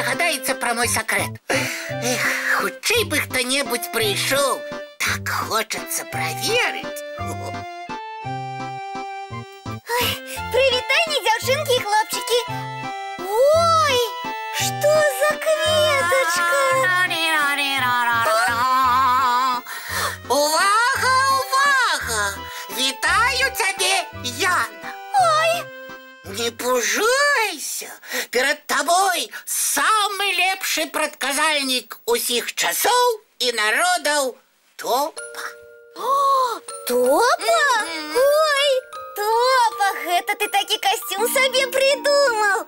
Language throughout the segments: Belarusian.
догадаецца пра мой сакрэт. Эх, хутчэй бы хто-небудзь прыйшоў. Так хочацца праверыць. Ой, прывітанне, дзяўчынкі і хлопчыкі. Ой, што за кветачка? Увага, увага! Вітаю цябе, Яна. Ой, не пужайся, перад табой самы лепшы прадказальнік усіх часоў і народаў Топа. о, Топа? Ой, Топа, гэта ты такі касцюм сабе прыдумаў.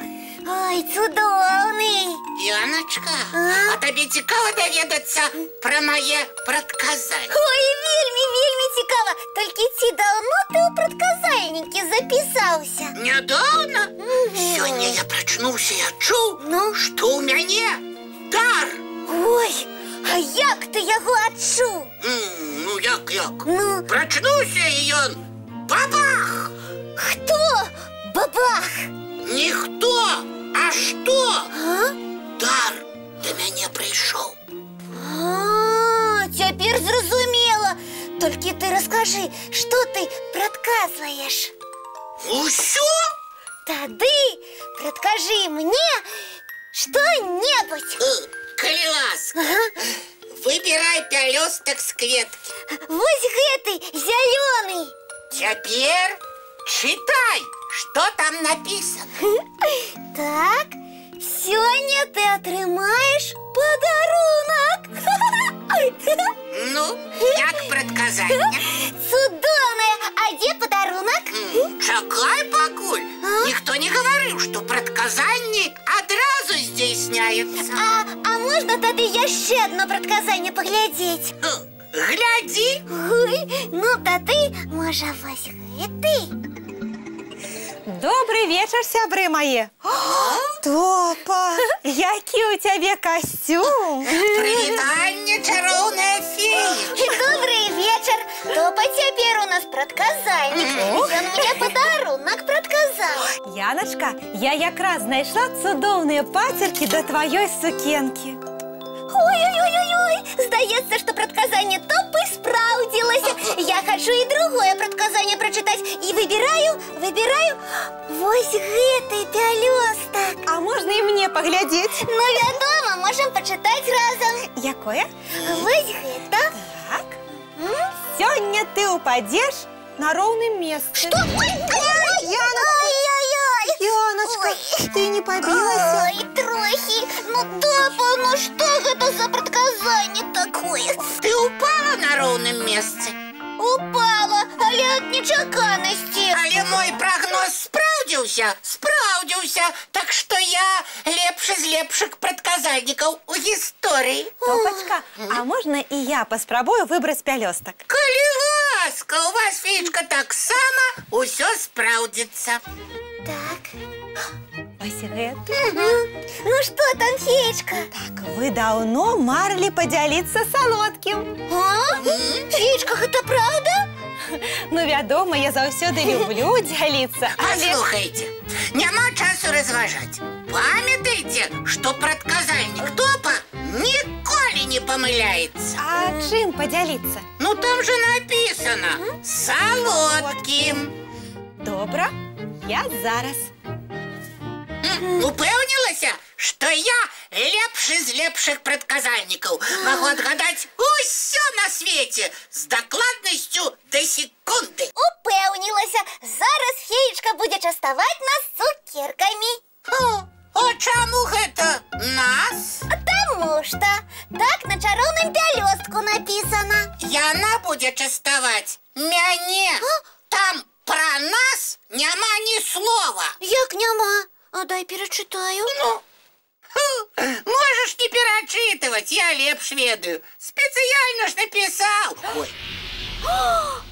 Ой, цудоўны. Яначка, а табе цікава даведацца пра мае прадказанні? Ой, вельмі цікава. Толькі ці даўно ты ў прадказальнікі запісаўся? Нядаўна? Сёння я прачнуўся і адчуў, што ў мяне дар. Ой, а як ты яго адчуў? Ну, як? Ну? Прачнуўся і ён бабах! Хто? Бабах! Ніхто, а што? А? Дар да мяне прыйшоў. А, цяпер зразумела. Толькі ты раскажы, што ты прадказваеш? Усё? Тады прадкажы мне што-небудзь. Калі ласка, выбірай пялёстак з кветкі. Вось гэты, зялёны. Цяпер чытай, што там напісана. Так, сёння ты атрымаеш падарунак. Ну, як прадказанне? Цудоўнае. А дзе падарунак? Чакай пакуль. Ніхто не гаварыў, што прадказанні адразу здзейсняюцца. А можна тады яшчэ адно прадказанне паглядзець? Глядзі. Ой, ну тады, можа, вось гэты? Добрый вечер, сябры мои. Топа, які у тебе костюм. Прывітанне, чароўная феечка. Добрый вечер. Топа, цяпер у нас прадказальнік. Ён мне падарунак прадказаў. Яночка, я якраз знайшла цудоўныя пацеркі да тваёй сукенкі. Ой-ой-ой-ой, здаецца, што прадказанне Топы спраўдзілася. Я хачу і другое прадказанне прачытаць. І выбіраю вось гэты пялёстак. А можна і мне паглядзець? Ну, вядома, можам пачытаць разам. Якое? Вось гэта. Так. Сёння ты упадзеш на роўным месцы. Што? Яночка, ты не побілася? Ой, трохі. Ну, Топа, ну што гэта за прадказанне такое? Ты упала на роўным месцы. Упала, але ад нечаканасці. Але мой прагноз спраўдзіўся. Так што я лепшы з лепшых прадказальнікаў у гісторыі. Топачка, а можна і я паспрабую выбраць пялёстак? Калі ласка, у вас, феечка, таксама ўсё спраўдзіцца. Так. Вось гэты. Ну што там, феечка? Так, вы даўно марылі падзяліцца салодкім. А? Феечка, гэта правда? Ну, вядома, я заўсёды люблю дзяліцца. Паслухайце, няма часу разважаць. Памятайце, што прадказальнік Топа ніколі не памыляецца. А чым падзяліцца? Ну, там же напісана салодкім. Добра, я зараз. Упэўнілася, што я лепшы з лепшых прадказальнікаў. Магу адгадаць усё на свеце з дакладнасцю да секунды. Упэўнілася. Зараз феечка будзе частаваць нас цукеркамі. А чаму гэта нас? Таму што так на чароўным пялёстку напісана. Яна будзе частаваць мяне. Там пра нас няма ні слова. Як няма? А дай перачытаю. Ну, можаш не перачытываць, я лепш ведаю. Спецыяльна ж напісаў. Ой.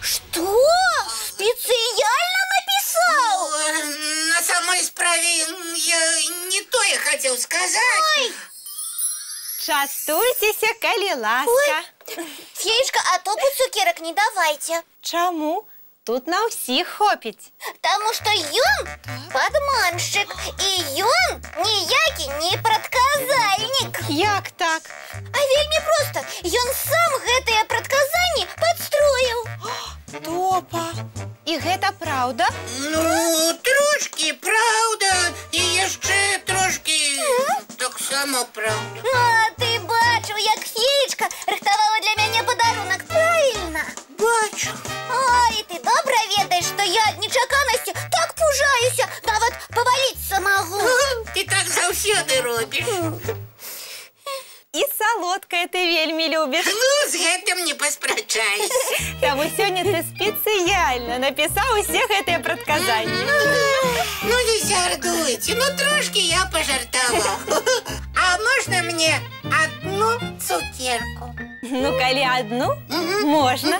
Што? Спецыяльна напісаў? На самой справе я не тое хацеў сказаць. Частуйцеся, калі ласка. Феечка, а Топу цукерак не давайце. Чаму? Тут на ўсіх хопіць. Таму што ён падманшчык, і ён ніякі не прадказальнік. А вельмі проста. Ён сам гэтыя прадказанні падстроіў. Топа. І гэта праўда? Ну, трошки правда, і яшчэ трошки таксама правда. А ты бачыў, як феечка рыхтавала для мяне падарунак, правільна? Бачу. Ой, ты добра ведаеш, што я ад нечаканасці так пужаюся, нават паваліцца магу. Ты так заўсёды робіш. І салодкае ты вельмі любіш. Ну, з гэтым не паспрачайся. Таму сёння ты спецыяльна напісаў усе гэтыя прадказанні. Ну, не сярдуйце, ну трошки я пожартаваў. А можна мне одну цукерку? Ну, калі адну, можна.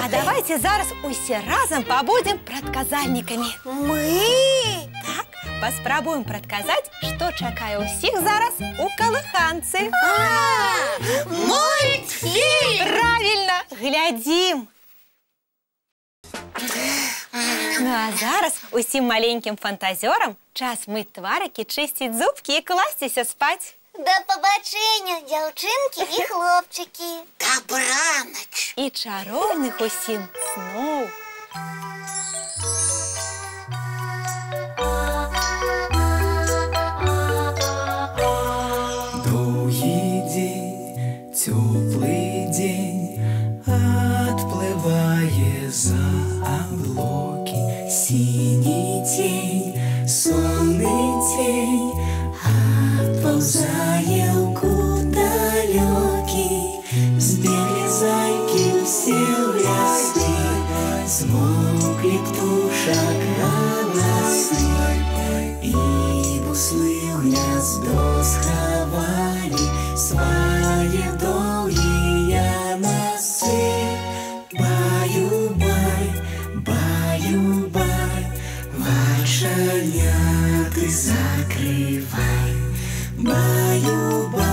А давайте зараз усе разам пабудзем прадказальнікамі. Мы? Так, паспрабуем прадказаць, што чакае ўсіх зараз у калыханцы. Мультфільм! Правільна, глядзім. Ну, а зараз усім маленькім фантазёрам час мыць тварыкі, чысціць зубкі і класціся спаць. Да пабачэння, дзяўчынкі і хлопчыкі. Дабранач! І чароўных усім сноў. Доўгі дзень, цёплы дзень, адплывае за аблокі. Сіні цень, сонны цень, адпаўзае ў кут далёкі. Збеглі зайкі ўсе ў лясы, змоўклі птушак галасы, і буслы ў гняздо схавалі свае доўгія носы. Баю-бай, баю-бай, вачаняты закрывай. Баю-бай.